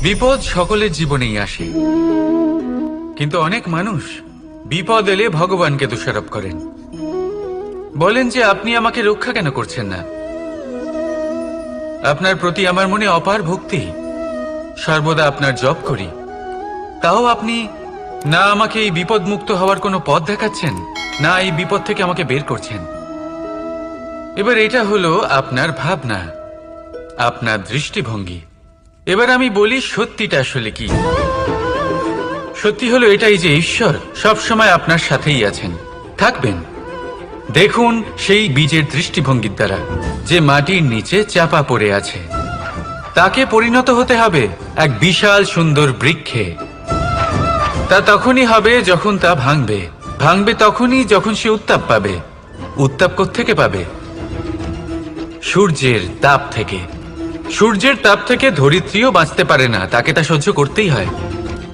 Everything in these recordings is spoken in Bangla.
বিপদ সকলের জীবনেই আসে, কিন্তু অনেক মানুষ বিপদ এলে ভগবানকে দোষারোপ করেন। বলেন যে আপনি আমাকে রক্ষা কেন করছেন না? আপনার প্রতি আমার মনে অপার ভক্তি, সর্বদা আপনার জপ করি, তাও আপনি না আমাকে এই বিপদ মুক্ত হওয়ার কোনো পথ দেখাচ্ছেন, না এই বিপদ থেকে আমাকে বের করছেন। এবার এটা হলো আপনার ভাবনা, আপনার দৃষ্টিভঙ্গি। এবার আমি বলি সত্যিটা আসলে কি। সত্যি হলো এটাই যে ঈশ্বর সবসময় আপনার সাথেই আছেন, থাকবেন। দেখুন সেই বীজের দৃষ্টিভঙ্গির দ্বারা যে মাটির নিচে চাপা পড়ে আছে, তাকে পরিণত হতে হবে এক বিশাল সুন্দর বৃক্ষে। তা তখনই হবে যখন তা ভাঙবে, ভাঙবে তখনই যখন সে উত্তাপ পাবে। উত্তাপ কোত্থেকে পাবে? সূর্যের তাপ থেকে। সূর্যের তাপ থেকে ধরিত্রীও বাঁচতে পারে না, তাকে তা সহ্য করতেই হয়।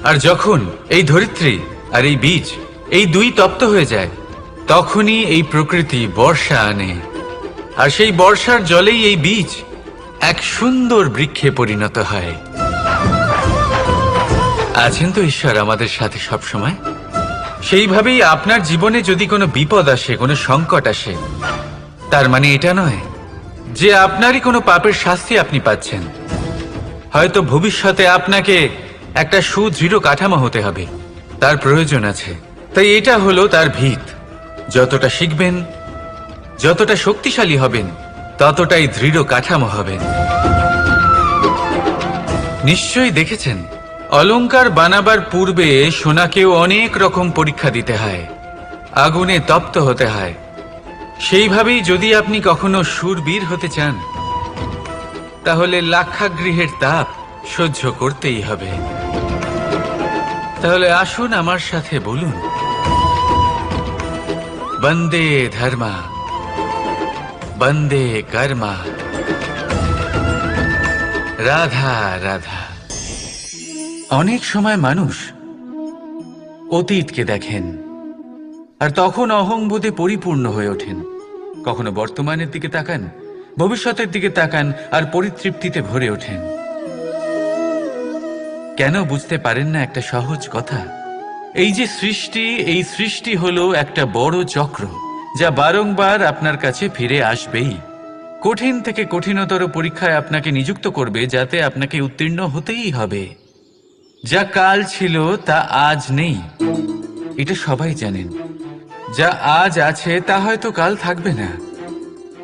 আর যখন এই ধরিত্রী আর এই বীজ এই দুই তপ্ত হয়ে যায়, তখনই এই প্রকৃতি বর্ষা আনে। আর সেই বর্ষার জলেই এই বীজ এক সুন্দর বৃক্ষে পরিণত হয়। আছেন তো ঈশ্বর আমাদের সাথে সব সময়। সেইভাবেই আপনার জীবনে যদি কোনো বিপদ আসে, কোনো সংকট আসে, তার মানে এটা নয় যে আপনারই কোনো পাপের শাস্তি আপনি পাচ্ছেন। হয়তো ভবিষ্যতে আপনাকে একটা সুদৃঢ় কাঠামো হতে হবে, তার প্রয়োজন আছে। তাই এটা হলো তার ভিত। যতটা শিখবেন, যতটা শক্তিশালী হবেন, ততটাই দৃঢ় কাঠামো হবেন। নিশ্চয়ই দেখেছেন, অলংকার বানাবার পূর্বে সোনাকেও অনেক রকম পরীক্ষা দিতে হয়, আগুনে তপ্ত হতে হয়। সেইভাবেই যদি আপনি কখনো শূরবীর হতে চান, তাহলে লাক্ষাগৃহের তাপ সহ্য করতেই হবে। তাহলে আসুন আমার সাথে বলুন, বন্দে ধর্মা, বন্দে কর্মা, রাধা রাধা। অনেক সময় মানুষ অতীতকে দেখেন আর তখন অহংবোধে পরিপূর্ণ হয়ে ওঠেন। কখনো বর্তমানের দিকে তাকান, ভবিষ্যতের দিকে তাকান আর পরিতৃপ্তিতে ভরে ওঠেন। কেন বুঝতে পারেন না একটা সহজ কথা? এই যে সৃষ্টি, এই সৃষ্টি হলো একটা বড় চক্র, যা বারংবার আপনার কাছে ফিরে আসবেই। কঠিন থেকে কঠিনতর পরীক্ষায় আপনাকে নিযুক্ত করবে, যাতে আপনাকে উত্তীর্ণ হতেই হবে। যা কাল ছিল তা আজ নেই, এটা সবাই জানেন। যা আজ আছে তা হয়তো কাল থাকবে না,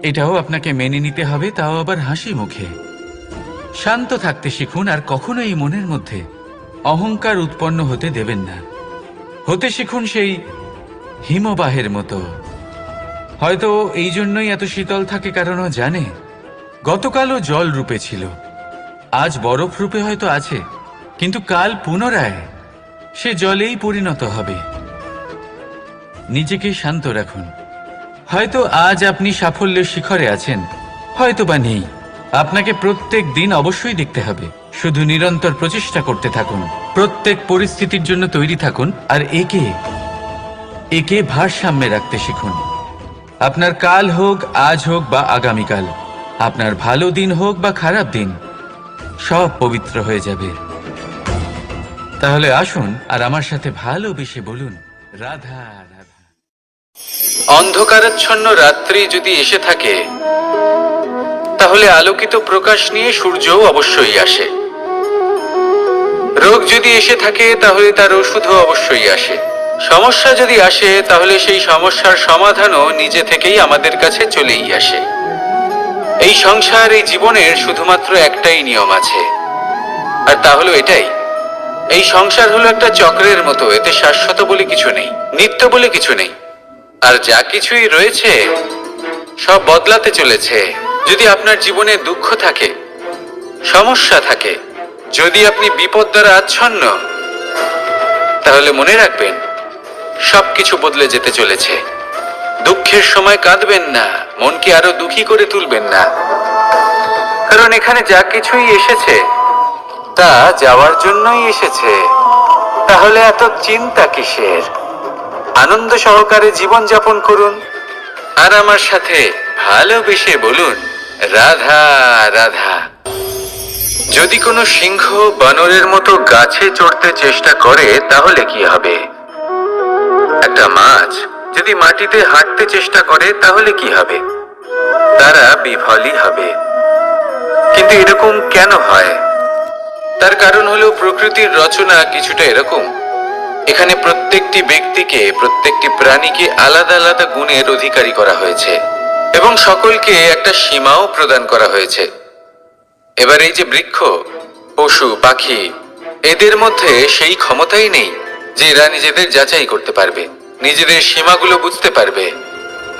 এটাও আপনাকে মেনে নিতে হবে, তাও আবার হাসি মুখে। শান্ত থাকতে শিখুন আর কখনো এই মনের মধ্যে অহংকার উৎপন্ন হতে দেবেন না। হতে শিখুন সেই হিমবাহের মতো। হয়তো এই জন্যই এত শীতল থাকে, কারণ ও জানে গতকালও জল রূপে ছিল, আজ বরফ রূপে হয়তো আছে, কিন্তু কাল পুনরায় সে জলেই পরিণত হবে। নিজেকে শান্ত রাখুন। হয়তো আজ আপনি সাফল্যের শিখরে আছেন, হয়তো বা নেই। আপনাকে প্রত্যেক দিন অবশ্যই দেখতে হবে। শুধু নিরন্তর প্রচেষ্টা করতে থাকুন, প্রত্যেক পরিস্থিতির জন্য তৈরি থাকুন, আর একে ভারসাম্যে রাখতে শিখুন। আপনার কাল হোক, আজ হোক বা আগামীকাল, আপনার ভালো দিন হোক বা খারাপ দিন, সব পবিত্র হয়ে যাবে। তাহলে আসুন আর আমার সাথে ভালোবেসে বলুন, রাধা রাধা। অন্ধকারাচ্ছন্ন রাত্রি যদি এসে থাকে, তাহলে আলোকিত প্রকাশ নিয়ে সূর্যও অবশ্যই আসে। রোগ যদি এসে থাকে, তাহলে তার ওষুধও অবশ্যই আসে। সমস্যা যদি আসে, তাহলে সেই সমস্যার সমাধানও নিজে থেকেই আমাদের কাছে চলেই আসে। এই সংসার, এই জীবনের শুধুমাত্র একটাই নিয়ম আছে, আর তা হলো এটাই, এই সংসার হলো একটা চক্রের মতো। এতে শাশ্বত বলে কিছু নেই, নিত্য বলে কিছু নেই। আর যা কিছুই রয়েছে সব বদলাতে চলেছে। যদি আপনার জীবনে দুঃখ থাকে, সমস্যা থাকে, যদি আপনি বিপদ দ্বারা আচ্ছন্ন, তাহলে মনে রাখবেন সবকিছু বদলে যেতে চলেছে। দুঃখের সময় কাঁদবেন না, মনকে আরো দুঃখী করে তুলবেন না, কারণ এখানে যা কিছুই এসেছে তা যাওয়ার জন্যই এসেছে। তাহলে এত চিন্তা কিসের? আনন্দ সহকারে জীবন যাপন করুন আর আমার সাথে ভালোবেসে বলুন, রাধা রাধা। যদি কোনো সিংহ বানরের মতো গাছে চড়তে চেষ্টা করে তাহলে কি হবে? একটা মাছ যদি মাটিতে হাঁটতে চেষ্টা করে তাহলে কি হবে? তারা বিফলই হবে। কিন্তু এরকম কেন হয়? তার কারণ হলো প্রকৃতির রচনা কিছুটা এরকম। এখানে প্রত্যেকটি ব্যক্তিকে, প্রত্যেকটি প্রাণীকে আলাদা আলাদা গুণের অধিকারী করা হয়েছে এবং সকলকে একটা সীমাও প্রদান করা হয়েছে। এবার এই যে বৃক্ষ, পশু, পাখি, এদের মধ্যে সেই ক্ষমতাই নেই যে এরা নিজেদের যাচাই করতে পারবে, নিজেদের সীমাগুলো বুঝতে পারবে,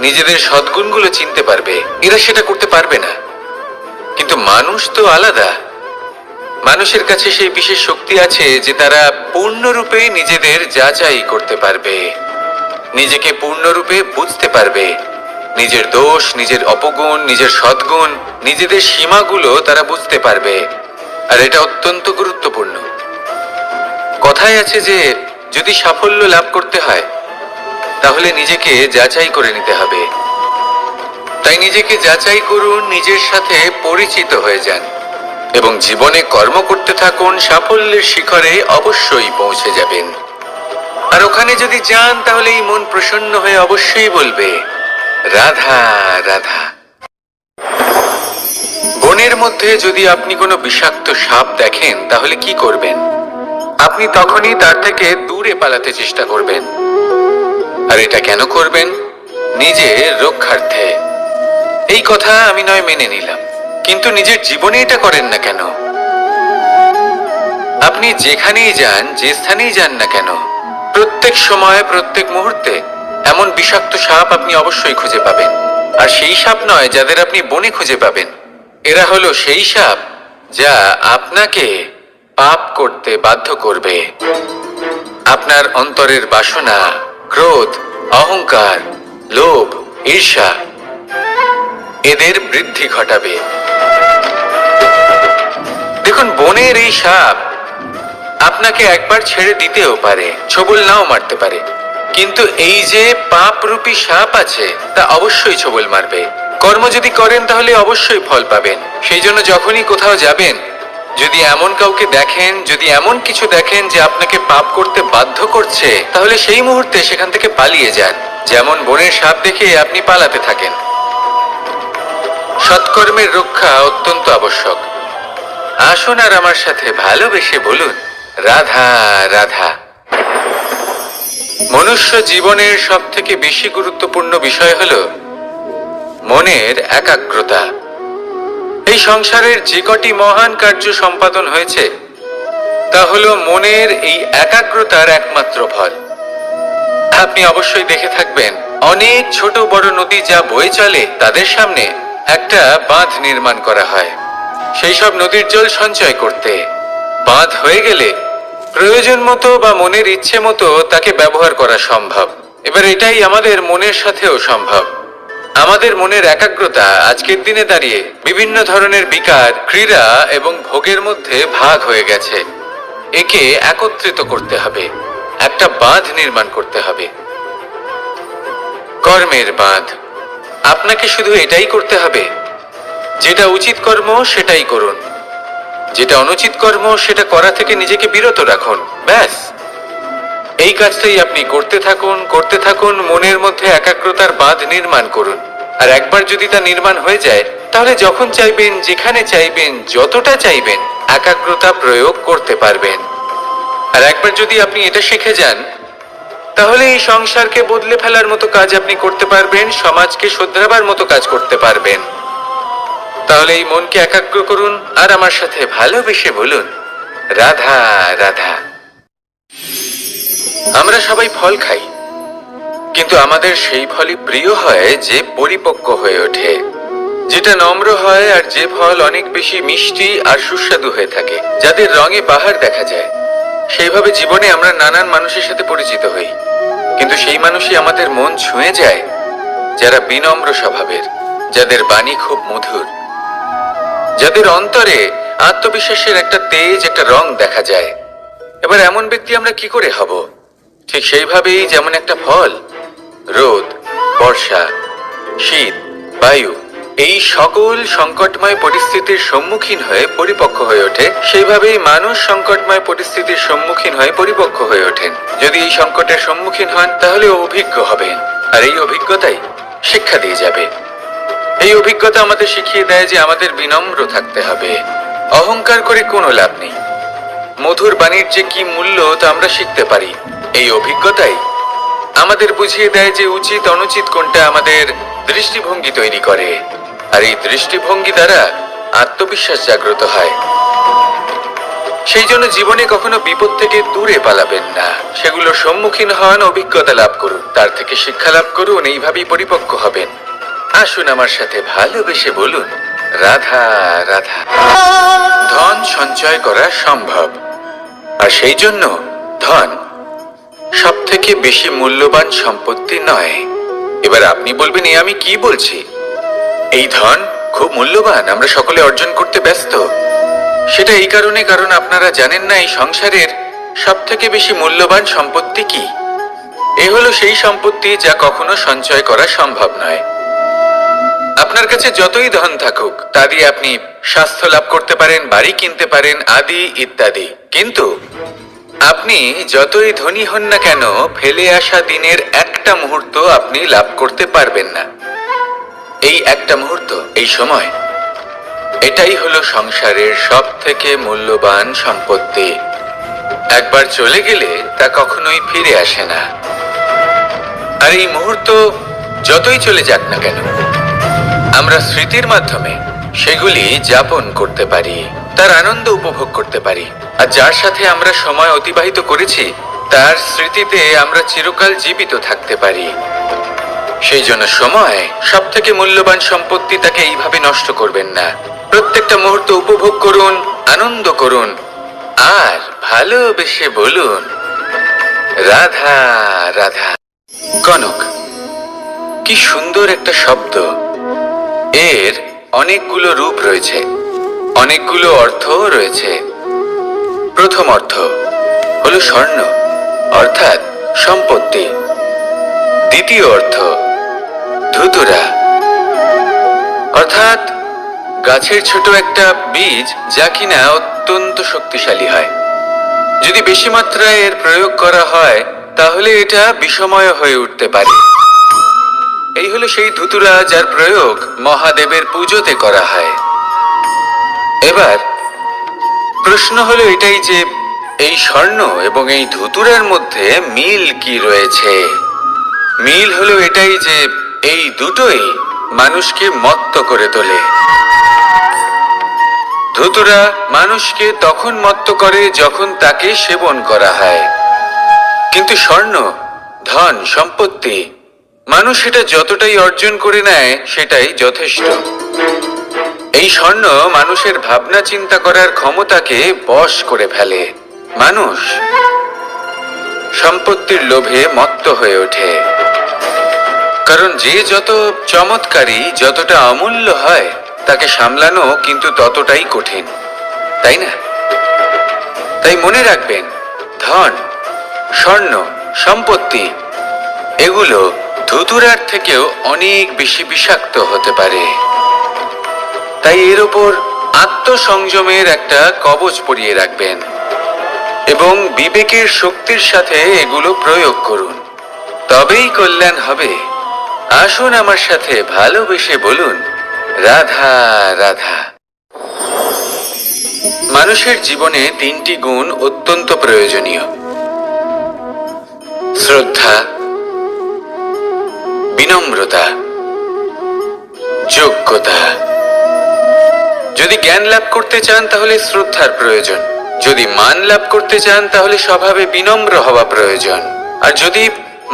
নিজেদের সদ্গুণগুলো চিনতে পারবে। এরা সেটা করতে পারবে না। কিন্তু মানুষ তো আলাদা। মানুষের কাছে সেই বিশেষ শক্তি আছে যে তারা পূর্ণরূপে নিজেদের যাচাই করতে পারবে, নিজেকে পূর্ণরূপে বুঝতে পারবে, নিজের দোষ, নিজের অপগুণ, নিজের সদ্গুণ, নিজেদের সীমাগুলো তারা বুঝতে পারবে। আর এটা অত্যন্ত গুরুত্বপূর্ণ। কথায় আছে যে যদি সাফল্য লাভ করতে হয় তাহলে নিজেকে যাচাই করে নিতে হবে। তাই নিজেকে যাচাই করুন, নিজের সাথে পরিচিত হয়ে যান এবং জীবনে কর্ম করতে থাকুন। সাফল্যের শিখরে অবশ্যই পৌঁছে যাবেন। আর ওখানে যদি যান তাহলে এই মন প্রসন্ন হয়ে অবশ্যই বলবে, রাধা রাধা। বনের মধ্যে যদি আপনি কোনো বিষাক্ত সাপ দেখেন তাহলে কি করবেন? আপনি তখনই তার থেকে দূরে পালাতে চেষ্টা করবেন। আর এটা কেন করবেন? নিজের রক্ষার্থে। এই কথা আমি নয় মেনে নিলাম, কিন্তু নিজের জীবনে এটা করেন না কেন? আপনি যেখানেই যান, যে স্থানেই যান না কেন, প্রত্যেক সময়, প্রত্যেক মুহূর্তে এমন বিষাক্ত সাপ আপনি অবশ্যই খুঁজে পাবেন। আর সেই সাপ নয় যাদের আপনি বনে খুঁজে পাবেন, এরা হলো সেই সাপ যা আপনাকে পাপ করতে বাধ্য করবে। আপনার অন্তরের বাসনা, ক্রোধ, অহংকার, লোভ, ঈর্ষা, এদের বৃদ্ধি ঘটাবে। দেখুন, বনের এই সাপ আপনাকে একবার ছেড়ে দিতেও পারে, ছোবল নাও মারতে পারে, কিন্তু এই যে পাপরূপী সাপ আছে তা অবশ্যই ছোবল মারবে। কর্ম যদি করেন তাহলে অবশ্যই ফল পাবেন। সেই জন্য যখনই কোথাও যাবেন, যদি এমন কাউকে দেখেন, যদি এমন কিছু দেখেন যে আপনাকে পাপ করতে বাধ্য করছে, তাহলে সেই মুহূর্তে সেখান থেকে পালিয়ে যান। যেমন বনের সাপ দেখে আপনি পালাতে থাকেন। সৎকর্মের রক্ষা অত্যন্ত আবশ্যক। আসুন আর আমার সাথে ভালোবেসে বলুন, রাধা রাধা। মনুষ্য জীবনের সব থেকে বেশি গুরুত্বপূর্ণ বিষয় হলো মনের একাগ্রতা। এই সংসারের যে কটি মহান কার্য সম্পাদন হয়েছে তা হলো মনের এই একাগ্রতার একমাত্র ফল। আপনি অবশ্যই দেখে থাকবেন, অনেক ছোট বড় নদী যা বয়ে চলে তাদের সামনে একটা বাঁধ নির্মাণ করা হয় সেই সব নদীর জল সঞ্চয় করতে। বাঁধ হয়ে গেলে প্রয়োজন মতো বা মনের ইচ্ছে মতো তাকে ব্যবহার করা সম্ভব। এবার এটাই আমাদের মনের সাথেও সম্ভব। আমাদের মনের একাগ্রতা আজকের দিনে দাঁড়িয়ে বিভিন্ন ধরনের বিকার, ক্রীড়া এবং ভোগের মধ্যে ভাগ হয়ে গেছে। একে একত্রিত করতে হবে, একটা বাঁধ নির্মাণ করতে হবে, কর্মের বাঁধ। আপনাকে শুধু এটাই করতে হবে, যেটা উচিত কর্ম সেটাই করুন, যেটা অনুচিত কর্ম সেটা করা থেকে নিজেকে বিরত রাখুন। ব্যাস, এই কাজটাই আপনি করতে থাকুন, করতে থাকুন। মনের মধ্যে একাগ্রতার বাঁধ নির্মাণ করুন। আর একবার যদি তা নির্মাণ হয়ে যায় তাহলে যখন চাইবেন, যেখানে চাইবেন, যতটা চাইবেন একাগ্রতা প্রয়োগ করতে পারবেন। আর একবার যদি আপনি এটা শিখে যান তাহলে এই সংসারকে বদলে ফেলার মতো কাজ আপনি করতে পারবেন, সমাজকে শোধরাবার মতো কাজ করতে পারবেন। তাহলে এই মনকে একাগ্র করুন আর আমার সাথে ভালোবেসে বলুন, রাধা রাধা। আমরা সবাই ফল খাই, কিন্তু আমাদের সেই ফলই প্রিয় হয় যে পরিপক্ক হয়ে ওঠে, যেটা নম্র হয়, আর যে ফল অনেক বেশি মিষ্টি আর সুস্বাদু হয়ে থাকে, যাদের রঙে বাহার দেখা যায়। সেইভাবে জীবনে আমরা নানান মানুষের সাথে পরিচিত হই, কিন্তু সেই মানুষই আমাদের মন ছুঁয়ে যায় যারা বিনম্র স্বভাবের, যাদের বাণী খুব মধুর, যাদের অন্তরে আত্মবিশ্বাসের একটা তেজ, একটা রং দেখা যায়। এবার এমন ব্যক্তি আমরা কি করে হব? ঠিক সেইভাবেই যেমন একটা ফল রোদ, বর্ষা, শীত, বায়ু এই সকল সংকটময় পরিস্থিতির সম্মুখীন হয়ে পরিপক্ক হয়ে ওঠে, সেইভাবেই মানুষ সংকটময় পরিস্থিতির সম্মুখীন হয়ে পরিপক্ক হয়ে ওঠেন। যদি এই সংকটের সম্মুখীন হন তাহলে অভিজ্ঞ হবেন, আর এই অভিজ্ঞতাই শিক্ষা দিয়ে যাবে। এই অভিজ্ঞতা আমাদের শিখিয়ে দেয় যে আমাদের বিনম্র থাকতে হবে। অহংকার করে কোনো লাভ নেই। মধুর বাণীর যে কি মূল্য তা আমরা শিখতে পারি। এই অভিজ্ঞতাই আমাদের বুঝিয়ে দেয় যে উচিত অনুচিত কোনটা আমাদের দৃষ্টিভঙ্গি তৈরি করে, আর এই দৃষ্টিভঙ্গি দ্বারা আত্মবিশ্বাস জাগ্রত হয়। সেই জন্য জীবনে কখনো বিপদ থেকে দূরে পালাবেন না, সেগুলোর সম্মুখীন হন, অভিজ্ঞতা লাভ করুন, তার থেকে শিক্ষা লাভ করুন, এইভাবেই পরিপক্ক হবেন। আসুন আমার সাথে ভালোবেসে বলুন, রাধা রাধা। ধন সঞ্চয় করা সম্ভব, আর সেই জন্য ধন সব থেকে বেশি মূল্যবান সম্পত্তি নয়। এবার আপনি বলবেন, এ আমি কি বলছি? এই ধন খুব মূল্যবান, আমরা সকলে অর্জন করতে ব্যস্ত। সেটা এই কারণে, কারণ আপনারা জানেন না এই সংসারের সব থেকে বেশি মূল্যবান সম্পত্তি কি। এ হলো সেই সম্পত্তি যা কখনো সঞ্চয় করা সম্ভব নয়। আপনার কাছে যতই ধন থাকুক তা দিয়ে আপনি স্বাস্থ্য লাভ করতে পারেন, বাড়ি কিনতে পারেন, আদি ইত্যাদি, কিন্তু আপনি যতই ধনী হন না কেন, ফেলে আসা দিনের একটা মুহূর্ত আপনি লাভ করতে পারবেন না। এই একটা মুহূর্ত, এই সময়, এটাই হলো সংসারের সব থেকে মূল্যবান সম্পত্তি। একবার চলে গেলে তা কখনোই ফিরে আসে না। আর এই মুহূর্ত যতই চলে যাক না কেন, আমরা স্মৃতির মাধ্যমে সেগুলি যাপন করতে পারি, তার আনন্দ উপভোগ করতে পারি। আর যার সাথে আমরা সময় অতিবাহিত করেছি তার স্মৃতিতে আমরা চিরকাল জীবিত থাকতে পারি। সেই জন্য সময় সব থেকে মূল্যবান সম্পত্তি, তাকে এইভাবে নষ্ট করবেন না। প্রত্যেকটা মুহূর্ত উপভোগ করুন, আনন্দ করুন, আর ভালোবেসে বলুন, রাধা রাধা। কনক, কি সুন্দর একটা শব্দ। এর অনেকগুলো রূপ রয়েছে, অনেকগুলো অর্থও রয়েছে। প্রথম অর্থ হলো স্বর্ণ, অর্থাৎ সম্পত্তি। দ্বিতীয় অর্থ ধুতুরা, অর্থাৎ গাছের ছোট একটা বীজ, যা কিনা অত্যন্ত শক্তিশালী হয়। যদি বেশি মাত্রায় এর প্রয়োগ করা হয় তাহলে এটা বিষময় হয়ে উঠতে পারে। এই হলো সেই ধুতুরা যার প্রয়োগ মহাদেবের পুজোতে করা হয়। এবার প্রশ্ন হলো এটাই যে এই স্বর্ণ এবং এই ধুতুরার মধ্যে মিল কি রয়েছে। মিল হলো এটাই যে এই দুটোই মানুষকে মত্ত করে তোলে। ধুতুরা মানুষকে তখন মত্ত করে যখন তাকে সেবন করা হয়, কিন্তু স্বর্ণ, ধন, সম্পত্তি, মানুষ এটা যতটাই অর্জন করে নেয় সেটাই যথেষ্ট। এই স্বর্ণ মানুষের ভাবনা চিন্তা করার ক্ষমতাকে বশ করে ফেলে। মানুষ সম্পত্তির লোভে মত্ত হয়ে ওঠে, কারণ যে যত চমৎকারী, যতটা অমূল্য হয়, তাকে সামলানো কিন্তু ততটাই কঠিন, তাই না? তাই মনে রাখবেন, ধন, স্বর্ণ, সম্পত্তি এগুলো ধুতুরার থেকেও অনেক বেশি বিষাক্ত হতে পারে। তাই এর ওপর আত্মসংযমের একটা কবচ পরিয়ে রাখবেন এবং বিবেকের শক্তির সাথে এগুলো প্রয়োগ করুন, তবেই কল্যাণ হবে। আসুন আমার সাথে ভালোবেসে বলুন, রাধা রাধা। মানুষের জীবনে তিনটি গুণ অত্যন্ত প্রয়োজনীয়: শ্রদ্ধা, বিনম্রতা, যোগ্যতা। যদি জ্ঞান লাভ করতে চান তাহলে শ্রদ্ধার প্রয়োজন, যদি মান লাভ করতে চান তাহলে স্বভাবে বিনম্র হওয়া প্রয়োজন, আর যদি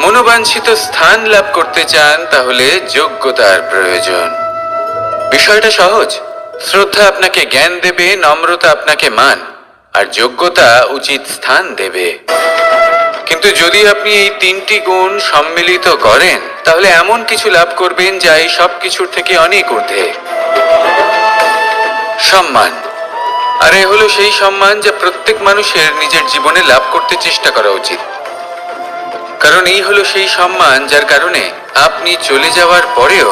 মনোবাঞ্ছিত স্থান লাভ করতে চান তাহলে যোগ্যতার প্রয়োজন। বিষয়টা সহজ। শ্রদ্ধা আপনাকে জ্ঞান দেবে, নম্রতা আপনাকে মান, আর যোগ্যতা উচিত স্থান দেবে। কিন্তু যদি আপনি এই তিনটি গুণ সম্মিলিত করেন তাহলে এমন কিছু লাভ করবেন যা এই সব কিছুর থেকে অনেক ঊর্ধ্বে। সম্মান। আর এ হলো সেই সম্মান যা প্রত্যেক মানুষের নিজের জীবনে লাভ করতে চেষ্টা করা উচিত, কারণ এই হলো সেই সম্মান যার কারণে আপনি চলে যাওয়ার পরেও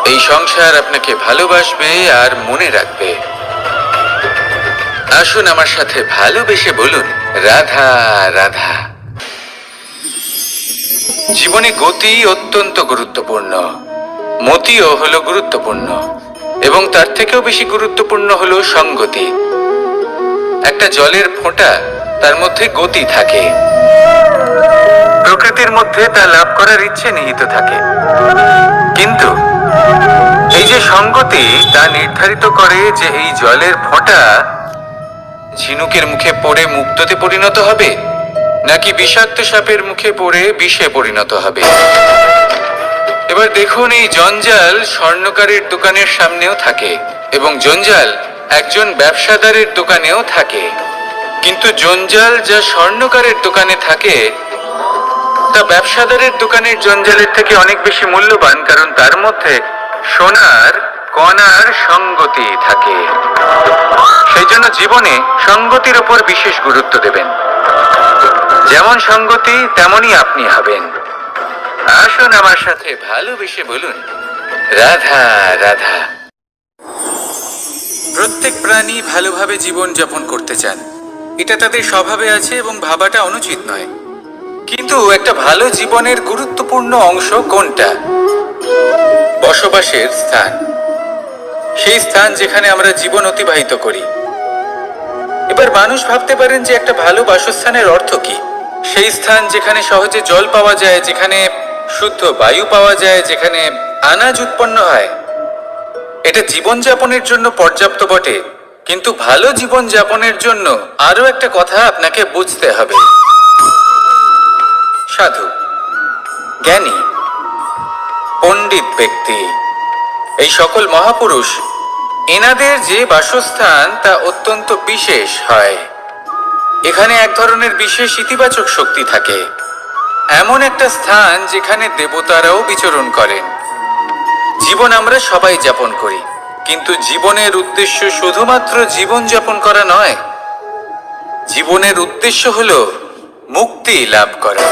এই সংসার আপনাকে ভালোবাসবে আর মনে রাখবে। আসুন আমার সাথে ভালোবেসে বলুন, রাধা রাধা। জীবনে গতি অত্যন্ত গুরুত্বপূর্ণ, মতিও হলো গুরুত্বপূর্ণ, এবং তার থেকেও বেশি গুরুত্বপূর্ণ হলো সঙ্গতি। একটা জলের ফোঁটা, তার মধ্যে গতি থাকে, প্রকৃতির মধ্যে তা লাভ করার ইচ্ছে নিহিত থাকে, কিন্তু এই যে সঙ্গতি, তা নির্ধারিত করে যে এই জলের ফোঁটা ঝিনুকের মুখে পড়ে মুক্ততে পরিণত হবে, নাকি বিষাক্ত সাপের মুখে পড়ে বিষে পরিণত হবে। এবার দেখুন, এই জঞ্জাল স্বর্ণকারের দোকানের সামনেও থাকে, এবং জঞ্জাল একজন ব্যবসাদারের দোকানেও থাকে, কিন্তু জঞ্জাল যা স্বর্ণকারের দোকানে থাকে তা ব্যবসাদারের দোকানের জঞ্জালের থেকে অনেক বেশি মূল্যবান, কারণ তার মধ্যে সোনার কণার সঙ্গতি থাকে। সেই জন্য জীবনে সঙ্গতির উপর বিশেষ গুরুত্ব দেবেন। যেমন সঙ্গতি তেমনই আপনি হবেন। আসুন আমার সাথে ভালোবেসে বলুন, রাধা রাধা। প্রত্যেক প্রাণী ভালোভাবে জীবন যাপন করতে চান, এটা তাদের স্বভাবে আছে এবং ভাবাটা অনুচিত নয়। কিন্তু একটা ভালো জীবনের গুরুত্বপূর্ণ অংশ কোনটা? বসবাসের স্থান, সেই স্থান যেখানে আমরা জীবন অতিবাহিত করি। এবার মানুষ ভাবতে পারেন যে একটা ভালো বাসস্থানের অর্থ কি? সেই স্থান যেখানে সহজে জল পাওয়া যায়, যেখানে শুদ্ধ বায়ু পাওয়া যায়, যেখানে আনাজ উৎপন্ন হয়। এটা জীবনযাপনের জন্য পর্যাপ্ত বটে, কিন্তু ভালো জীবন যাপনের জন্য আরো একটা কথা আপনাকে বুঝতে হবে। সাধু, জ্ঞানী, পণ্ডিত ব্যক্তি, এই সকল মহাপুরুষ, এনাদের যে বাসস্থান তা অত্যন্ত বিশেষ হয়। এখানে এক ধরনের বিশেষ ইতিবাচক শক্তি থাকে, এমন একটা স্থান যেখানে দেবতারাও বিচরণ করেন। জীবন আমরা সবাই যাপন করি, কিন্তু জীবনের উদ্দেশ্য শুধুমাত্র জীবন যাপন করা নয়। জীবনের উদ্দেশ্য হলো মুক্তি লাভ করা।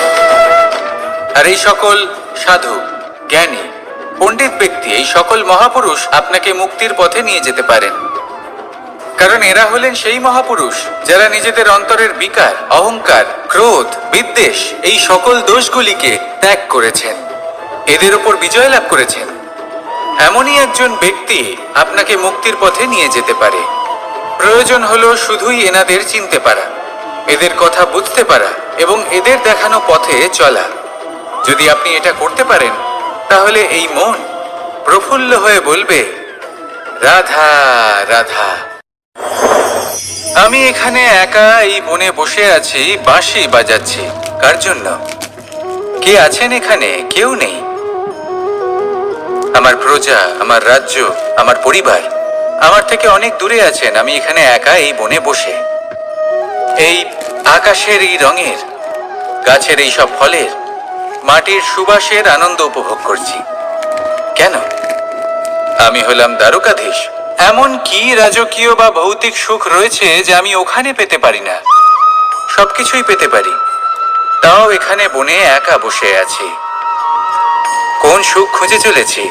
আর এই সকল সাধু, জ্ঞানী, পণ্ডিত ব্যক্তি, এই সকল মহাপুরুষ আপনাকে মুক্তির পথে নিয়ে যেতে পারেন, কারণ এরা হলেন সেই মহাপুরুষ যারা নিজেদের অন্তরের বিকার, অহংকার, ক্রোধ, বিদ্বেষ, এই সকল দোষগুলিকে ত্যাগ করেছেন, এদের উপর বিজয় লাভ করেছেন। এমনই একজন ব্যক্তি আপনাকে মুক্তির পথে নিয়ে যেতে পারে। প্রয়োজন হলো শুধুই এনাদের চিনতে পারা, এদের কথা বুঝতে পারা এবং এদের দেখানো পথে চলা। যদি আপনি এটা করতে পারেন, তাহলে এই মন প্রফুল্ল হয়ে বলবে, রাধা রাধা। আমি এখানে একা এই বনে বসে আছি, বাঁশি বাজাচ্ছি। কার জন্য? কে আছেন এখানে? কেউ নেই। আমার প্রজা, আমার রাজ্য, আমার পরিবার আমার থেকে অনেক দূরে আছেন। আমি এখানে একা এই বনে বসে এই আকাশের এই রঙের, গাছের এই সব ফলের, মাটির সুবাসের আনন্দ উপভোগ করছি। কেন? আমি হলাম দ্বারকাধীশ। এমন কি রাজকীয় বা ভৌতিক সুখ রয়েছে যে আমি ওখানে পেতে পারি না? সবকিছুই পেতে পারি, তাও এখানে বনে একা বসে আছি। কোন সুখ খুঁজে চলেছি?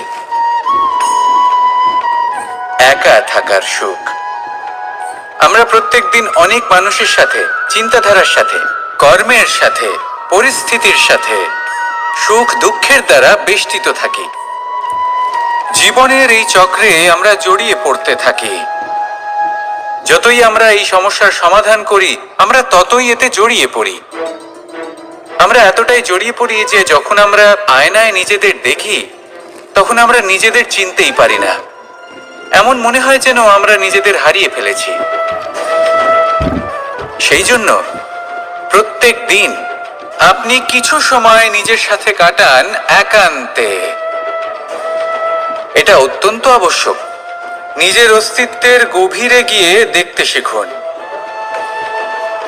একা থাকার সুখ। আমরা প্রত্যেক দিন অনেক মানুষের সাথে, চিন্তাধারার সাথে, কর্মের সাথে, পরিস্থিতির সাথে, সুখ দুঃখের দ্বারা বেষ্টিত থাকি। জীবনের এই চক্রে আমরা জড়িয়ে পড়তে থাকি। যতই আমরা এই সমস্যার সমাধান করি, আমরা ততই এতে জড়িয়ে পড়ি। আমরা এতটাই জড়িয়ে পড়ি যে যখন আমরা আয়নায় নিজেদের দেখি, তখন আমরা নিজেদের চিনতেই পারি না। এমন মনে হয় যেন আমরা নিজেদের হারিয়ে ফেলেছি। সেই জন্য প্রত্যেক দিন আপনি কিছু সময় নিজের সাথে কাটান একান্তে। এটা অত্যন্ত আবশ্যক। নিজের অস্তিত্বের গভীরে গিয়ে দেখতে শিখুন,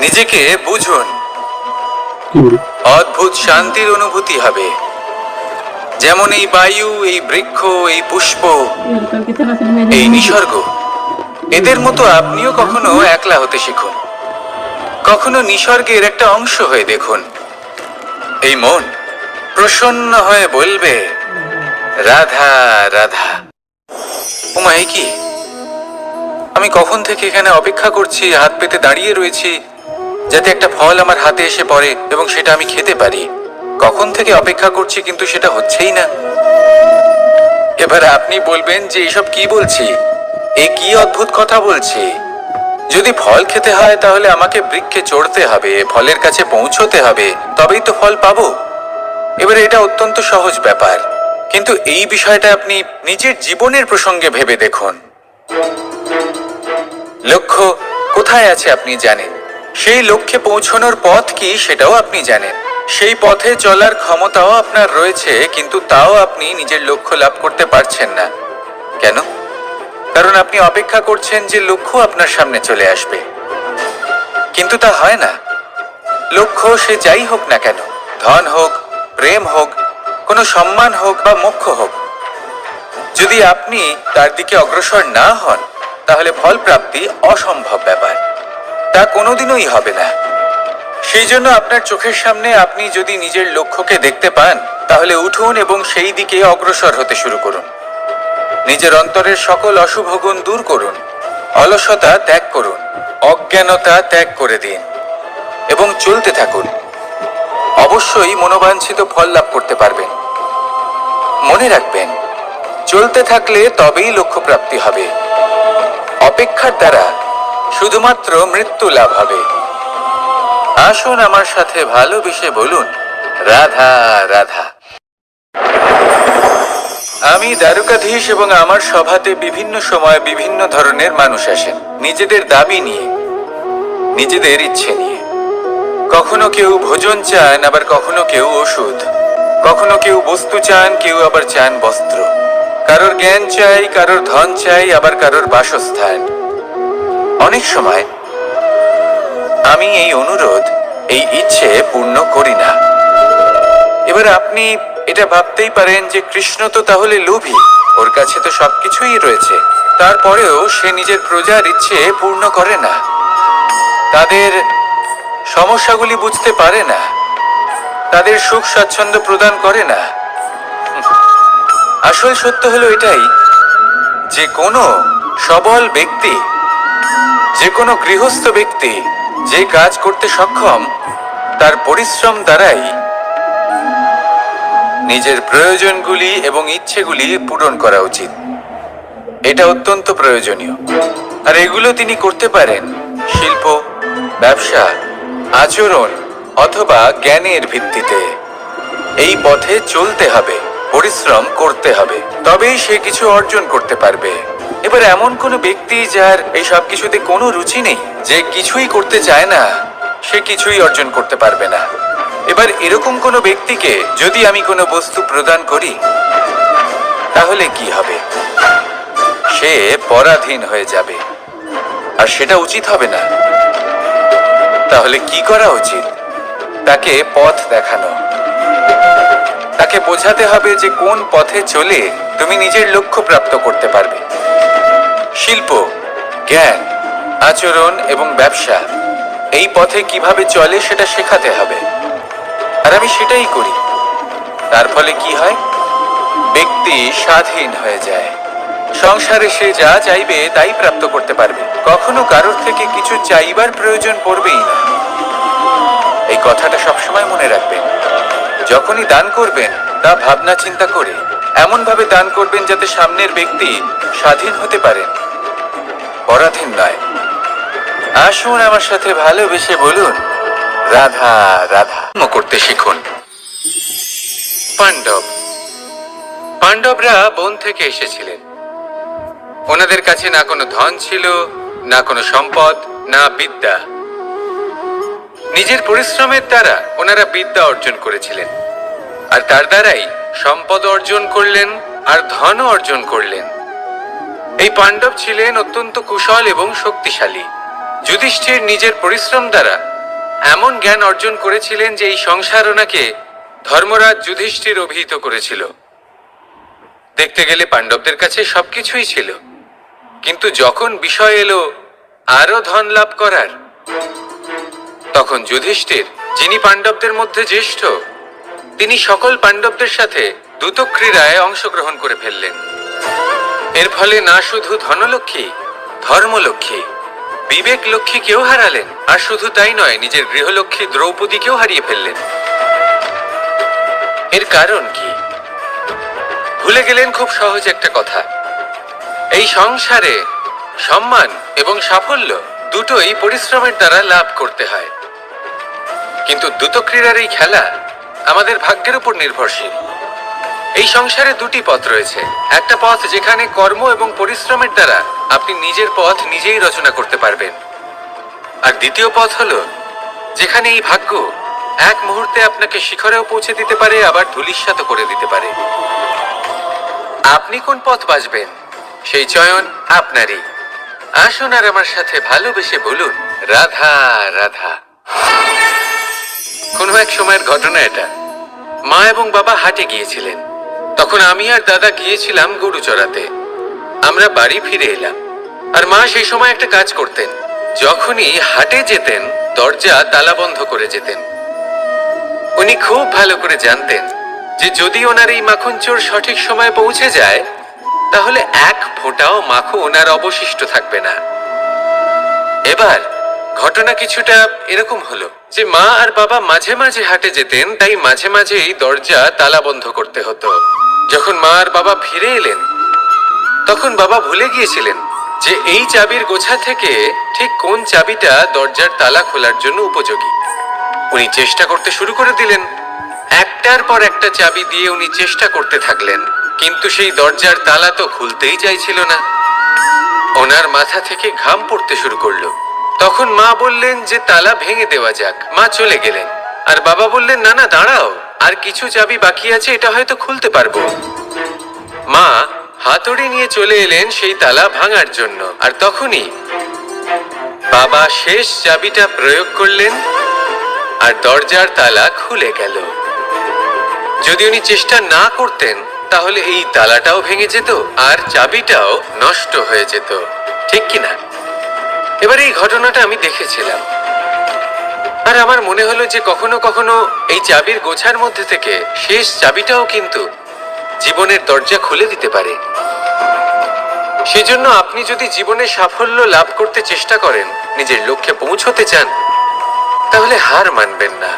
নিজেকে বুঝুন। অদ্ভুত শান্তির অনুভূতি হবে। যেমন এই বায়ু, এই বৃক্ষ, এই পুষ্প, এই নিসর্গ, এদের মতো আপনিও কখনো একলা হতে শিখুন। কখনো নিসর্গের একটা অংশ হয়ে দেখুন। এই মন প্রসন্ন হয়ে বলবে, রাধা রাধা। ওমা, এ কি? আমি কখন থেকে এখানে অপেক্ষা করছি, হাত পেতে দাঁড়িয়ে রয়েছি যাতে একটা ফল আমার হাতে এসে পড়ে এবং সেটা আমি খেতে পারি। কখন থেকে অপেক্ষা করছি, কিন্তু সেটা হচ্ছেই না। এবার আপনি বলবেন যে এসব কি বলছি, এ কি অদ্ভুত কথা বলছি। যদি ফল খেতে হয় তাহলে আমাকে বৃক্ষে চড়তে হবে, ফলের কাছে পৌঁছতে হবে, তবেই তো ফল পাবো। এবারে এটা অত্যন্ত সহজ ব্যাপার, কিন্তু এই বিষয়টা আপনি নিজের জীবনের প্রসঙ্গে ভেবে দেখুন। লক্ষ্য কোথায় আছে আপনি জানেন, সেই লক্ষ্যে পৌঁছানোর পথ কি সেটাও আপনি জানেন, সেই পথে চলার ক্ষমতাও আপনার রয়েছে, কিন্তু তাও আপনি নিজের লক্ষ্য লাভ করতে পারছেন না। কেন? কারণ আপনি অপেক্ষা করছেন যে লক্ষ্য আপনার সামনে চলে আসবে, কিন্তু তা হয় না। লক্ষ্য সে যাই হোক না কেন, ধন হোক, প্রেম হোক, কোনো সম্মান হোক বা মোক্ষ হোক, যদি আপনি তার দিকে অগ্রসর না হন তাহলে ফল প্রাপ্তি অসম্ভব ব্যাপার, তা কোনোদিনই হবে না। সেই জন্য আপনার চোখের সামনে আপনি যদি নিজের লক্ষ্যকে দেখতে পান তাহলে উঠুন এবং সেই দিকে অগ্রসর হতে শুরু করুন। নিজের অন্তরের সকল অশুভ গুণ দূর করুন, অলসতা ত্যাগ করুন, অজ্ঞানতা ত্যাগ করে দিন এবং চলতে থাকুন। অবশ্যই মনোবাঞ্ছিত ফল লাভ করতে পারবেন। মনে রাখবেন, চলতে থাকলে তবেই লক্ষ্য প্রাপ্তি হবে। অপেক্ষার দ্বারা শুধুমাত্র মৃত্যু লাভ হবে। আসুন আমার সাথে ভালোবেসে বলুন, রাধা রাধা। আমি দ্বারকাধীশ এবং আমার সভাতে বিভিন্ন সময় বিভিন্ন ধরনের মানুষ আসেন, নিজেদের দাবি নিয়ে, নিজেদের ইচ্ছে নিয়ে। কখনো কেউ ভোজন চান, আবার কখনো কেউ ওষুধ, কখনো কেউ বস্তু চান, কেউ আবার চান বস্ত্র। কারোর জ্ঞান চাই, কারোর ধন চাই, আবার কারোর বাসস্থান। অনেক সময় আমি এই অনুরোধ, এই ইচ্ছে পূর্ণ করি না। এবার আপনি এটা ভাবতেই পারেন যে কৃষ্ণ তো তাহলে লোভী, ওর কাছে তো সবকিছুই রয়েছে, তারপরেও সে নিজের প্রজার ইচ্ছে পূর্ণ করে না, তাদের সমস্যাগুলি বুঝতে পারে না, তাদের সুখ স্বাচ্ছন্দ্য প্রদান করে না। আসল সত্য হলো এটাই যে কোনো সবল ব্যক্তি, যে কোনো গৃহস্থ ব্যক্তি যে কাজ করতে সক্ষম, তার পরিশ্রম দ্বারাই নিজের প্রয়োজনগুলি এবং ইচ্ছেগুলি পূরণ করা উচিত। এটা অত্যন্ত প্রয়োজনীয়, আর এগুলো তিনি করতে পারেন শিল্প, ব্যবসা, আচরণ অথবা জ্ঞানের ভিত্তিতে। এই পথে চলতে হবে, পরিশ্রম করতে হবে, তবেই সে কিছু অর্জন করতে পারবে। এবার এমন কোনো ব্যক্তি যার এই সব কিছুতে কোনো রুচি নেই, যে কিছুই করতে চায় না, সে কিছুই অর্জন করতে পারবে না। এবার এরকম কোনো ব্যক্তিকে যদি আমি কোনো বস্তু প্রদান করি তাহলে কি হবে? সে পরাধীন হয়ে যাবে, আর সেটা উচিত হবে না। তাহলে কি করা উচিত? তাকে পথ দেখানো, তাকে বোঝাতে হবে যে কোন পথে চলে তুমি নিজের লক্ষ্য প্রাপ্ত করতে পারবে। শিল্প, জ্ঞান, আচরণ এবং ব্যবসা, এই পথে কিভাবে চলে সেটা শেখাতে হবে, আর আমি সেটাই করি। তার ফলে কি হয়? ব্যক্তি স্বাধীন হয়ে যায়। সংসারে সে যা চাইবে তাই প্রাপ্ত করতে পারবে, কখনো কারোর থেকে কিছু চাইবার প্রয়োজন পড়বেই না। এই কথাটা সবসময় মনে রাখবেন। যখনই দান করবেন তা ভাবনা চিন্তা করে এমন ভাবে দান করবেন যাতে সামনের ব্যক্তি স্বাধীন হতে পারেন, পরাধীন নয়। আসুন আমার সাথে ভালোবেসে বলুন, রাধা রাধা। করতে শিখুন। পাণ্ডব, পাণ্ডবরা বন থেকে এসেছিলেন। ওনাদের কাছে না কোনো ধন ছিল, না কোনো সম্পদ, না বিদ্যা। নিজের পরিশ্রমের দ্বারা ওনারা বিদ্যা অর্জন করেছিলেন, আর তার দ্বারাই সম্পদ অর্জন করলেন আর ধনও অর্জন করলেন। এই পাণ্ডব ছিলেন অত্যন্ত কুশল এবং শক্তিশালী। যুধিষ্ঠির নিজের পরিশ্রম দ্বারা এমন জ্ঞান অর্জন করেছিলেন যে এই সংসার ওনাকে ধর্মরাজ যুধিষ্ঠির অভিহিত করেছিল। দেখতে গেলে পাণ্ডবদের কাছে সবকিছুই ছিল, কিন্তু যখন বিষয় এলো আরো ধন লাভ করার, তখন যুধিষ্ঠির, যিনি পাণ্ডবদের মধ্যে জ্যেষ্ঠ, তিনি সকল পাণ্ডবদের সাথে দ্যুত ক্রীড়ায় অংশগ্রহণ করে ফেললেন। এর ফলে না শুধু ধনলক্ষ্মী, ধর্মলক্ষ্মী, বিবেক লক্ষ্মীকেও হারালেন, আর শুধু তাই নয়, নিজের গৃহলক্ষ্মী দ্রৌপদীকেও হারিয়ে ফেললেন। এর কারণ কি? ভুলে গেলেন খুব সহজ একটা কথা, এই সংসারে সম্মান এবং সাফল্য দুটোই পরিশ্রমের দ্বারা লাভ করতে হয়, কিন্তু দ্রুত ক্রীড়ার এই খেলা আমাদের ভাগ্যের উপর নির্ভরশীল। এই সংসারে দুটি পথ রয়েছে, একটা পথ যেখানে কর্ম এবং পরিশ্রমের দ্বারা আপনি নিজের পথ নিজেই রচনা করতে পারবেন, আর দ্বিতীয় পথ হলো যেখানে এই ভাগ্য এক মুহূর্তে আপনাকে শিখরেও পৌঁছে দিতে পারে, আবার ধূলিসাৎ করে দিতে পারে। আপনি কোন পথ বাছবেন সেই চয়ন আপনারই। আসুন আর আমার সাথে ভালোবেসে বলুন রাধা রাধা। কোনো এক সময়ের ঘটনা এটা। মা এবং বাবা হাটে গিয়েছিলেন, তখন আমি আর দাদা গিয়েছিলাম গরু চড়াতে। আমরা বাড়ি ফিরে এলাম, আর মা সেই সময় একটা কাজ করতেন, যখনই হাটে যেতেন দরজা তালা বন্ধ করে যেতেন। উনি খুব ভালো করে জানতেন যে যদি ওনার এই মাখন চোর সঠিক সময়ে পৌঁছে যায় তাহলে এক ফোঁটাও মাখন আর অবশিষ্ট থাকবে না। এবার ঘটনা কিছুটা এরকম হলো যে মা আর বাবা মাঝে মাঝে হাটে যেতেন, তাই মাঝে মাঝেই দরজা তালা বন্ধ করতে হতো। যখন মা আর বাবা ফিরে এলেন তখন বাবা ভুলে গিয়েছিলেন যে এই চাবির গোছা থেকে ঠিক কোন চাবিটা দরজার তালা খোলার জন্য উপযোগী। উনি চেষ্টা করতে শুরু করে দিলেন, একটার পর একটা চাবি দিয়ে উনি চেষ্টা করতে থাকলেন, কিন্তু সেই দরজার তালা তো খুলতেই চাইছিল না। ওনার মাথা থেকে ঘাম পড়তে শুরু করলো। তখন মা বললেন যে তালা ভেঙে দেওয়া যাক। মা চলে গেলেন, আর বাবা বললেন না না দাঁড়াও, আর কিছু চাবি বাকি আছে, এটা হয়তো খুলতে পারবো। মা হাতুড়ি নিয়ে চলে এলেন সেই তালা ভাঙার জন্য, আর তখনই বাবা শেষ চাবিটা প্রয়োগ করলেন আর দরজার তালা খুলে গেল। যদি উনি চেষ্টা না করতেন তাহলে এই তালাটাও ভেঙে যেত আর চাবিটাও নষ্ট হয়ে যেত, ঠিক কিনা? এবার এই ঘটনাটা আমি দেখেছিলাম, আর আমার মনে হলো যে কখনো কখনো এই চাবির গোছার মধ্যে থেকে শেষ চাবিটাও কিন্তু জীবনের দরজা খুলে দিতে পারে। সেজন্য আপনি যদি জীবনে সাফল্য লাভ করতে চেষ্টা করেন, নিজের লক্ষ্যে পৌঁছতে চান, তাহলে হার মানবেন না।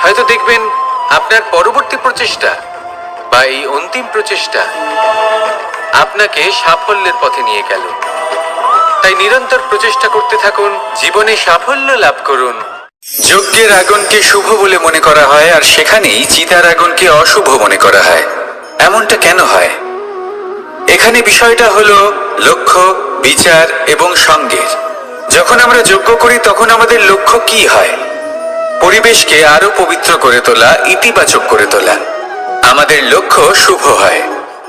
হয়তো দেখবেন আপনার পরবর্তী প্রচেষ্টা বা এই অন্তিম প্রচেষ্টা আপনাকে সাফল্যের পথে নিয়ে গেল। তাই নিরন্তর প্রচেষ্টা করতে থাকুন, জীবনে সাফল্য লাভ করুন। যজ্ঞের আগুনকে শুভ বলে মনে করা হয়, আর সেখানেই চিতার আগুনকে অশুভ মনে করা হয়। এমনটা কেন হয়? এখানে বিষয়টা হলো লক্ষ্য, বিচার এবং সঙ্গের। যখন আমরা যজ্ঞ করি তখন আমাদের লক্ষ্য কি হয়? পরিবেশকে আরো পবিত্র করে তোলা, ইতিবাচক করে তোলা। আমাদের লক্ষ্য শুভ হয়।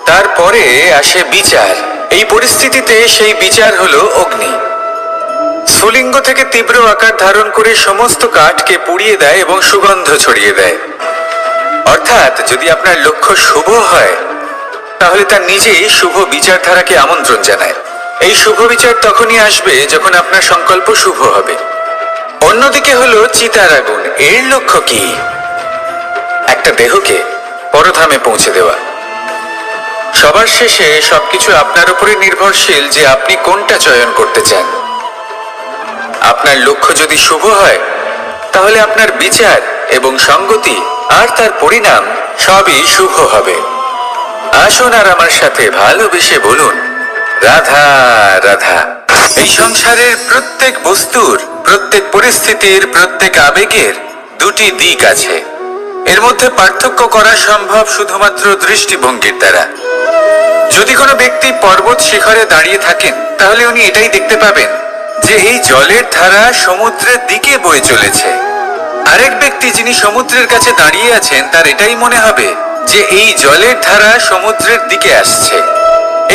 তারপরে আসে বিচার। এই পরিস্থিতিতে সেই বিচার হলো অগ্নি। স্ফুলিঙ্গ থেকে তীব্র আকার ধারণ করে সমস্ত কাঠকে পুড়িয়ে দেয় এবং সুগন্ধ ছড়িয়ে দেয়। অর্থাৎ যদি আপনার লক্ষ্য শুভ হয় তাহলে তা নিজেই শুভ বিচারধারাকে আমন্ত্রণ জানায়। এই শুভ বিচার তখনই আসবে যখন আপনার সংকল্প শুভ হবে। অন্যদিকে হলো চিতার আগুন। এর লক্ষ্য কি? একটা দেহকে পরধামে পৌঁছে দেওয়া। সবার শেষে সবকিছু আপনার উপরে নির্ভরশীল যে আপনি কোনটা চয়ন করতে চান। আপনার লক্ষ্য যদি শুভ হয় তাহলে আপনার বিচার এবং সঙ্গতি আর তার পরিণাম সবই শুভ হবে। আসুন আর আমার সাথে ভালোবেসে বলুন রাধা রাধা। এই সংসারের প্রত্যেক বস্তুর, প্রত্যেক পরিস্থিতির, প্রত্যেক আবেগের দুটি দিক আছে। এর মধ্যে পার্থক্য করা সম্ভব শুধুমাত্র দৃষ্টিভঙ্গির দ্বারা। যদি কোনো ব্যক্তি পর্বত শিখরে দাঁড়িয়ে থাকেন তাহলে উনি এটাই দেখতে পাবেন যে এই জলের ধারা সমুদ্রের দিকে বয়ে চলেছে। আরেক ব্যক্তি যিনি সমুদ্রের কাছে দাঁড়িয়ে আছেন তার এটাই মনে হবে যে এই জলের ধারা সমুদ্রের দিকে আসছে।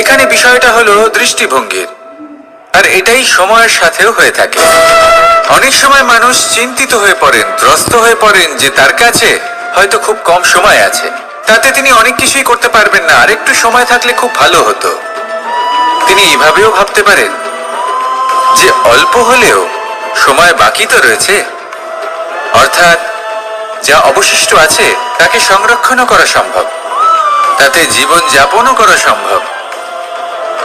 এখানে বিষয়টা হলো দৃষ্টিভঙ্গির, আর এটাই সময়ের সাথেও হয়ে থাকে। অনেক সময় মানুষ চিন্তিত হয়ে পড়েন, ত্রস্ত হয়ে পড়েন যে তার কাছে হয়তো খুব কম সময় আছে, তাতে তিনি অনেক কিছুই করতে পারবেন না, আর একটু সময় থাকলে খুব ভালো হতো। তিনি এভাবেও ভাবতে পারেন যে অল্প হলেও সময় বাকি তো রয়েছে, অর্থাৎ যা অবশিষ্ট আছে তাকে সংরক্ষণও করা সম্ভব। তাতে জীবন যাপনও করা সম্ভব।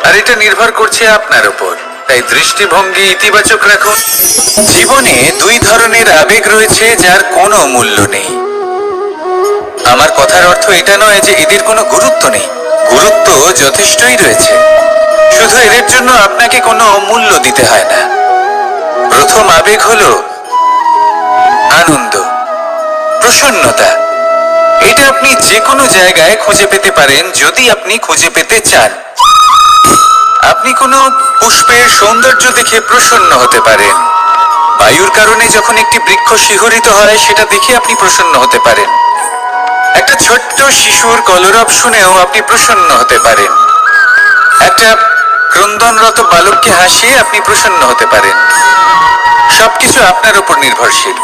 আর এটা নির্ভর করছে আপনার উপর। তাই দৃষ্টিভঙ্গি ইতিবাচক রাখুন। জীবনে দুই ধরনের আবেগ রয়েছে যার কোনো মূল্য নেই। আমার কথার অর্থ এটা নয় যে এদের কোনো গুরুত্ব নেই। গুরুত্ব যথেষ্টই রয়েছে, শুধু এদের জন্য আপনাকে কোনো মূল্য দিতে হয় না। প্রথম আবেগ হলো আনন্দ, প্রসন্নতা। এটা আপনি যে কোনো জায়গায় খুঁজে পেতে পারেন যদি আপনি খুঁজে পেতে চান। আপনি কোনো পুষ্পের সৌন্দর্য দেখে প্রসন্ন হতে পারেন। বায়ুর কারণে যখন একটি বৃক্ষ শিহরিত হয় সেটা দেখে আপনি প্রসন্ন হতে পারেন। একটা ছোট্ট শিশুর কলরব শুনেও আপনি প্রসন্ন হতে পারেন। একটা ক্রন্দনরত বালককে হাসিয়ে আপনি প্রসন্ন হতে পারেন। সবকিছু আপনার উপর নির্ভরশীল।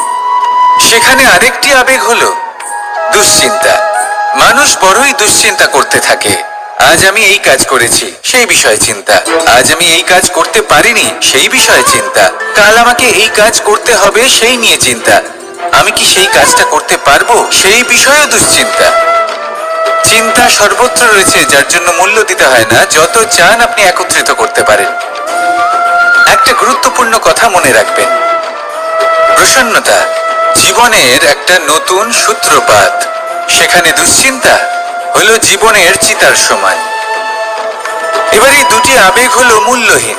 সেখানে আরেকটি আবেগ হলো দুশ্চিন্তা। মানুষ বড়ই দুশ্চিন্তা করতে থাকে। আজ আমি এই কাজ করেছি, সেই বিষয়ে চিন্তা। আজ আমি এই কাজ করতে পারিনি, সেই বিষয়ে চিন্তা। কাল আমাকে এই কাজ করতে হবে, সেই নিয়ে চিন্তা। আমি কি সেই কাজটা করতে পারবো, সেই বিষয়েও দুশ্চিন্তা। চিন্তা সর্বত্র রয়েছে, যার জন্য মূল্য দিতে হয় না। যত চান আপনি একত্রিত করতে পারেন। একটা গুরুত্বপূর্ণ কথা মনে রাখবেন, প্রসন্নতা জীবনের একটা নতুন সূত্রপাত। সেখানে দুশ্চিন্তা হলো জীবনের চিতার সময়। এবার এই দুটি আবেগ হলো মূল্যহীন।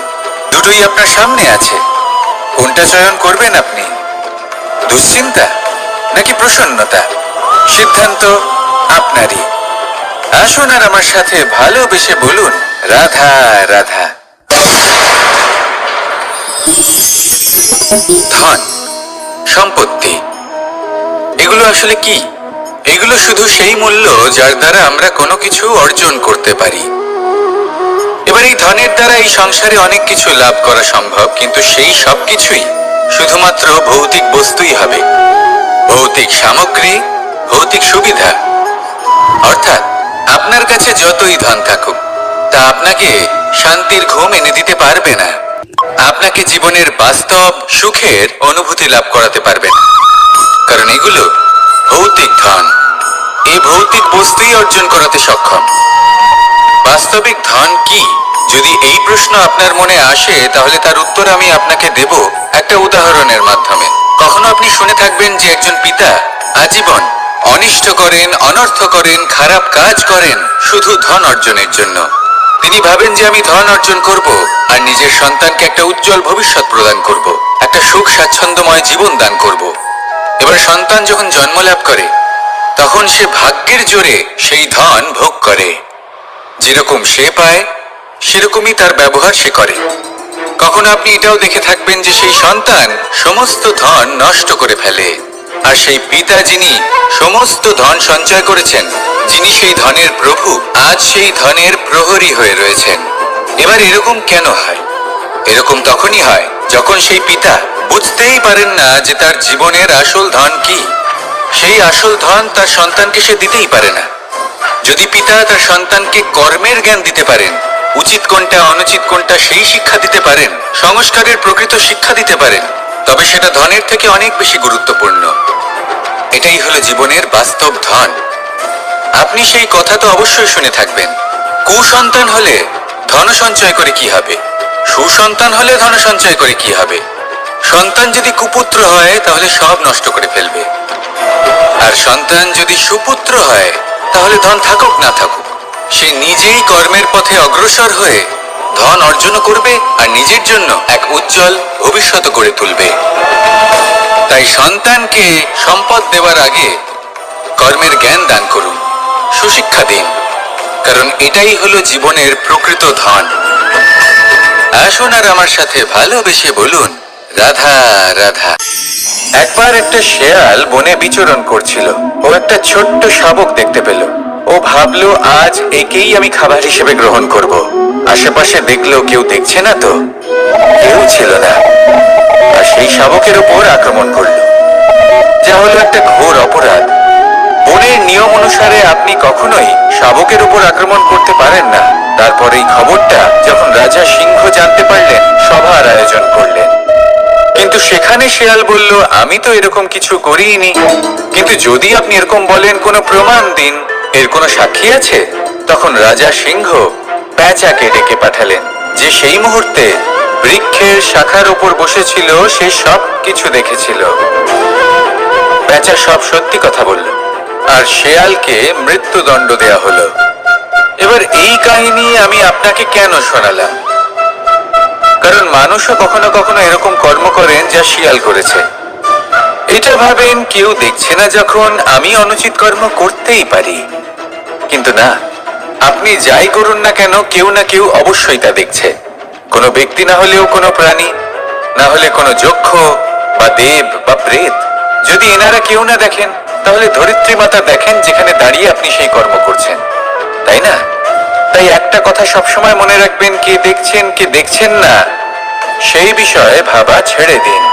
দুটোই আপনার সামনে আছে। কোনটা চয়ন করবেন আপনি? দুশ্চিন্তা নাকি প্রসন্নতা? সিদ্ধান্ত আপনারই। আসুন আর আমার সাথে ভালোবেসে বলুন, রাধা রাধা। ধন, সম্পত্তি, এগুলো আসলে কি? এগুলো শুধু সেই মূল্য যার দ্বারা আমরা কোনো কিছু অর্জন করতে পারি। এবার এই ধনের দ্বারা এই সংসারে অনেক কিছু লাভ করা সম্ভব, কিন্তু সেই সব কিছুই শুধুমাত্র ভৌতিক বস্তুই হবে। ভৌতিক সামগ্রী, ভৌতিক সুবিধা। অর্থাৎ আপনার কাছে যতই ধন থাকুক, তা আপনাকে শান্তির ঘুম এনে দিতে পারবে না। আপনাকে জীবনের বাস্তব সুখের অনুভূতি লাভ করাতে পারবে না, কারণ এগুলো ভৌতিক ধন। এই ভৌতিক বস্তুই অর্জন করাতে সক্ষম। বাস্তবিক ধন কি? যদি এই প্রশ্ন আপনার মনে আসে, তাহলে তার উত্তর আমি আপনাকে দেব একটা উদাহরণের মাধ্যমে। কখনো আপনি শুনে থাকবেন যে একজন পিতা আজীবন অনিষ্ট করেন, অনর্থ করেন, খারাপ কাজ করেন শুধু ধন অর্জনের জন্য। তিনি ভাবেন যে আমি ধন অর্জন করব আর নিজের সন্তানকে একটা উজ্জ্বল ভবিষ্যৎ প্রদান করব, একটা সুখ স্বাচ্ছন্দ্যময় জীবন দান করব। এবার সন্তান যখন জন্ম লাভ করে, তখন সে ভাগ্যের জোরে সেই ধন ভোগ করে। যেরকম সে পায়, সেরকমই তার ব্যবহার সে করে। কখনো আপনি এটাও দেখে থাকবেন যে সেই সন্তান সমস্ত ধন নষ্ট করে ফেলে, আর সেই পিতা যিনি সমস্ত ধন সঞ্চয় করেছেন, যিনি সেই ধনের প্রভু, আজ সেই ধনের প্রহরী হয়ে রয়েছেন। এবার এরকম কেন হয়? এরকম তখনই হয় যখন সেই পিতা বুঝতেই পারেন না যে তার জীবনের আসল ধন কি। সেই আসল ধন তার সন্তানকে সে দিতেই পারে না। যদি পিতা তার সন্তানকে কর্মের জ্ঞান দিতে পারেন, উচিত কোনটা অনুচিত কোনটা সেই শিক্ষা দিতে পারেন, সংস্কারের প্রকৃত শিক্ষা দিতে পারেন, তবে সেটা ধনের থেকে অনেক বেশি গুরুত্বপূর্ণ। এটাই হলো জীবনের বাস্তব ধন। আপনি সেই কথা তো অবশ্যই শুনে থাকবেন, কুসন্তান হলে ধন সঞ্চয় করে কি হবে, সুসন্তান হলে ধন সঞ্চয় করে কি হবে। সন্তান যদি কুপুত্র হয় তাহলে সব নষ্ট করে ফেলবে, আর সন্তান যদি সুপুত্র হয় তাহলে ধন থাকুক না থাকুক, সে নিজেই কর্মের পথে অগ্রসর হয়ে ধন অর্জন করবে আর নিজের জন্য এক উজ্জ্বল ভবিষ্যৎ গড়ে তুলবে। তাই সন্তানকে সম্পদ দেওয়ার আগে কর্মের জ্ঞান দান করুন, সুশিক্ষা দিন, কারণ এটাই হলো জীবনের প্রকৃত ধন। আসুন আর আমার সাথে ভালোবেসে বলুন, রাধা রাধা। একবার একটা শেয়াল বনে বিচরণ করছিল। ও একটা ছোট্ট শাবক দেখতে পেল। ও ভাবলো, আজ একেই আমি খাবার হিসেবে গ্রহণ করব। আশেপাশে দেখলো কেউ দেখছে না তো, কেউ ছিল না, আর সেই শাবকের উপর আক্রমণ করলো, যা হলো একটা ঘোর অপরাধ। বনের নিয়ম অনুসারে আপনি কখনোই শাবকের উপর আক্রমণ করতে পারেন না। তারপর এই খবরটা যখন রাজা সিংহ জানতে পারলেন, সভার আয়োজন করলেন। কিন্তু সেখানে শেয়াল বলল, আমি তো এরকম কিছু করিনি। কিন্তু যদি আপনি এরকম বলেন, কোনো প্রমাণ দিন, এর কোনো সাক্ষী আছে? তখন রাজা সিংহ প্যাঁচাকে ডেকে পাঠালেন, যে সেই মুহূর্তে বৃক্ষের শাখার উপর বসেছিল, সে সব কিছু দেখেছিল। প্যাঁচা সব সত্যি কথা বলল, আর শেয়ালকে মৃত্যুদণ্ড দেয়া হলো। এবার এই কাহিনী আমি আপনাকে কেন শোনালাম? কারণ মানুষও কখনো কখনো এরকম কর্ম করেন যা শিয়াল করেছে। এটা ভাবেন কেউ দেখছে না, যখন আমি অনুচিত কর্ম করতেই পারি। কিন্তু না, আপনি যাই করুন না কেন, কেউ না কেউ অবশ্যই তা দেখছে। কোনো ব্যক্তি না হলেও কোনো প্রাণী, না হলে কোনো যক্ষ বা দেব বা প্রেত। যদি এনারা কেউ না দেখেন, তাহলে ধরিত্রী মাতা দেখেন, যেখানে দাঁড়িয়ে আপনি সেই কর্ম করছেন, তাই না? তাই একটা কথা সবসময় মনে রাখবেন, কে দেখছেন কে দেখছেন না সেই বিষয়ে ভাবা ছেড়ে দিন।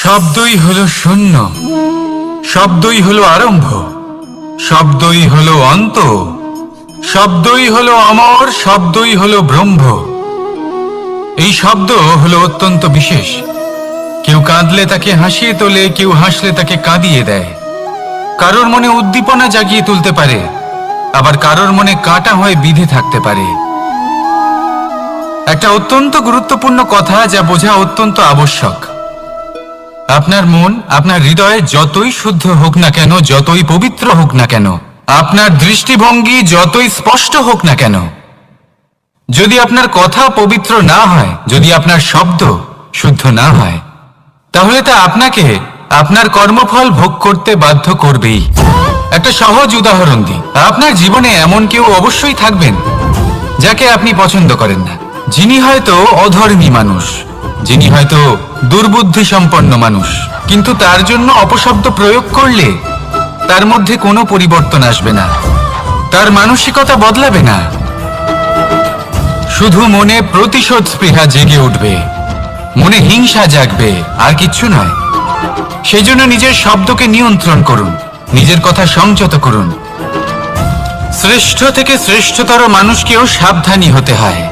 শব্দই হলো শূন্য, শব্দই হলো আরম্ভ, শব্দই হলো অন্ত, শব্দই হলো অমর, শব্দই হলো ব্রহ্ম। এই শব্দ হলো অত্যন্ত বিশেষ। কেউ কাঁদলে তাকে হাসিয়ে তোলে, কেউ হাসলে তাকে কাঁদিয়ে দেয়। কারোর মনে উদ্দীপনা জাগিয়ে তুলতে পারে, আবার কারোর মনে কাঁটা হয়ে বিঁধে থাকতে পারে। একটা অত্যন্ত গুরুত্বপূর্ণ কথা, যা বোঝা অত্যন্ত আবশ্যক। আপনার মন, আপনার হৃদয় যতই শুদ্ধ হোক না কেন, যতই পবিত্র হোক না কেন, আপনার দৃষ্টিভঙ্গি যতই স্পষ্ট হোক না কেন, যদি আপনার কথা পবিত্র না হয়, যদি আপনার শব্দ শুদ্ধ না হয়, তাহলে তা আপনাকে আপনার কর্মফল ভোগ করতে বাধ্য করবেই। একটা সহজ উদাহরণ দিই। আপনার জীবনে এমন কেউ অবশ্যই থাকবেন যাকে আপনি পছন্দ করেন না, যিনি হয়তো অধর্মী মানুষ, যিনি হয়তো দুর্বুদ্ধি সম্পন্ন মানুষ, কিন্তু তার জন্য অপশব্দ প্রয়োগ করলে তার মধ্যে কোনো পরিবর্তন আসবে না, তার মানসিকতা বদলাবে না, শুধু মনে প্রতিশোধ স্পৃহা জেগে উঠবে, মনে হিংসা জাগবে, আর কিচ্ছু নয়। সেই জন্য নিজের শব্দকে নিয়ন্ত্রণ করুন, নিজের কথা সংযত করুন। শ্রেষ্ঠ থেকে শ্রেষ্ঠতর মানুষকেও সাবধানী হতে হয়।